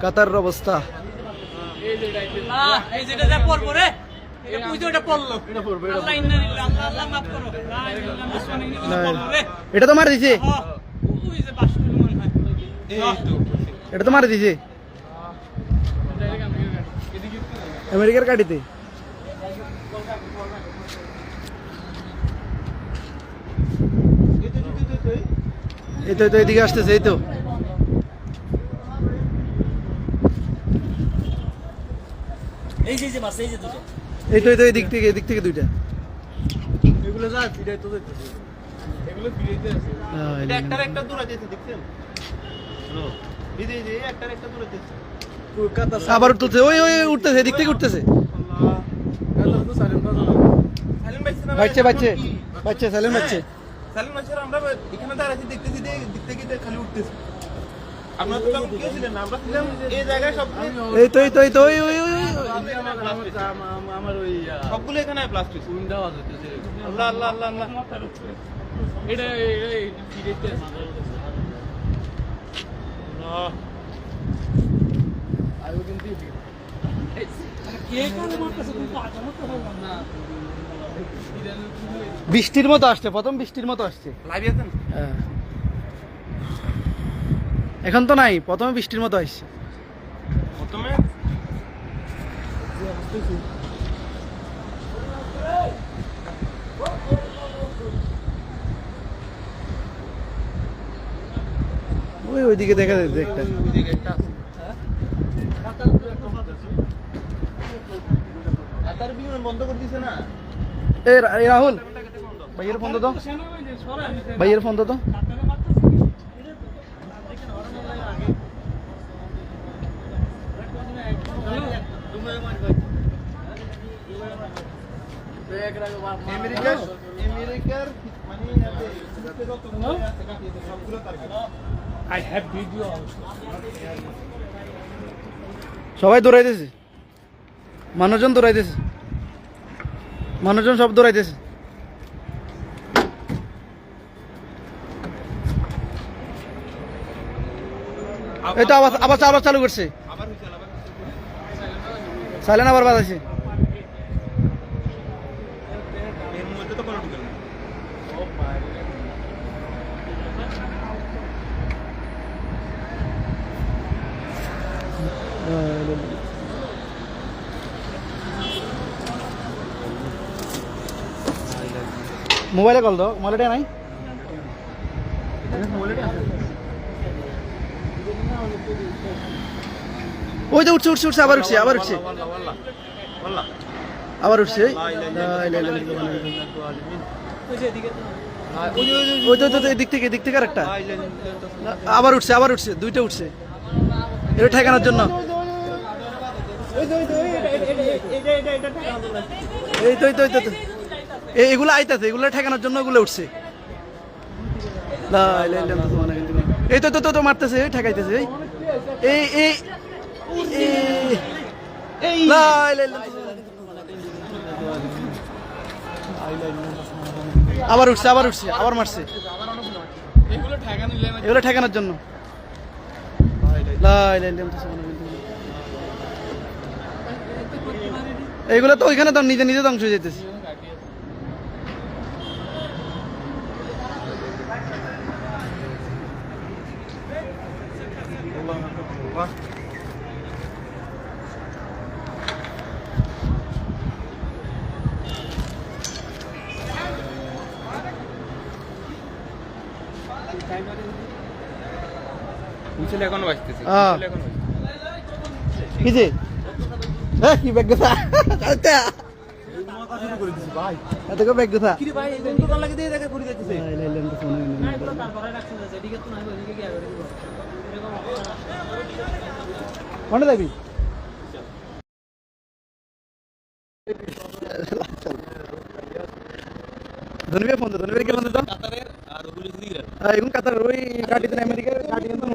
কাতারের অবস্থা এটা তো মারে দিছে, এটা তো মারে দিছে আমেরিকার গাড়িতে। এই তো এদিকে আসতেছে, এই তো এই তো এদিক থেকে দুইটা। এগুলো যা ফিরে তো যাইতেছে, এগুলো ফিরেতে আছে, এটা একটা দূরে যাইতে দেখছেন? হ্যালো দিদি এই একটা দূরে যাইতেছে, আবার উঠতেছে, ওই উঠতেছে, এদিক থেকে উঠতেছে। আল্লাহ কাতার তো সাইলেন্ট বাচ্চা সালেম বাচ্চা সালিম মাসের আমরা এখানে দাঁড়াচ্ছি, দেখতেছি দেখতে গিয়ে খালি উঠতেছে। আমরা তো তখন কেউ ছিলেন না, আমরা ছিলাম এই জায়গায় সব। এই তো ওই আমার ওই সবগুলো এখানে প্লাস্টিক উইন্ডো আওয়াজ হইতেছে। আল্লাহ আল্লাহ আল্লাহ আল্লাহ, এটা ফিরেতে আছে। আল্লাহ আইও কিন্তু কে কোন মারতেছে, কিন্তু আজমত হলো না। বৃষ্টির মতো আসছে, প্রথম বৃষ্টির মতো আসছে। লাইভ আছেন? হ্যাঁ, এখন তো নাই, প্রথমে বৃষ্টির মতো আসছে। প্রথমে ওইদিকে দেখা যাচ্ছে একটা। কাতার বিমান বন্ধ করে দিছে না? এই রাহুল ভাইয়ের ফোন তো, ভাইয়ের ফোন তো। আমেরিকার মানে সবগুলো target. I have video also. সবাই দৌড়াইতেছে, মানুষজন দৌড়াইতেছে, মানুষজন সব দৌড়াইতেছে। এই তো আবার চালু করছে, সাইলেন্ট আবার বাজাইছে। এর মধ্যে তো কোনো ঢুকেল না। মোবাইলে কল দাও, মোবাইলটা নাই। ওই তো উঠছে আবার উঠছে আবার উঠছে। ওই তো এদিক থেকে আরেকটা আবার উঠছে দুইটা উঠছে, এটা ঠেকানোর জন্য। এই তো এগুলো আইতাছে, এগুলো ঠেকানোর জন্য ওগুলো উঠছে। এই তো মারতেছে, ঠেকাইতেছে। আবার উঠছে আবার মারছে, এগুলো ঠেকানোর জন্য। এইগুলো তো ওইখানে তো নিজে ধ্বংস হয়ে যেতেছে। এখনো বাজতেছে, কি ব্যাগ কথা ভাই এত ব্যাগ কথা কি রে ভাই, এই তো লাগে দিয়ে দেখা করে দিতেছে। কোনটা যাবি? ধনবীর ফোন তো, ধনবীর কে ফোন তো? কাতারের আর ওগুলো এখন কাতার ওই গাড়িতে আমেরিকার গাড়ি কিন্তু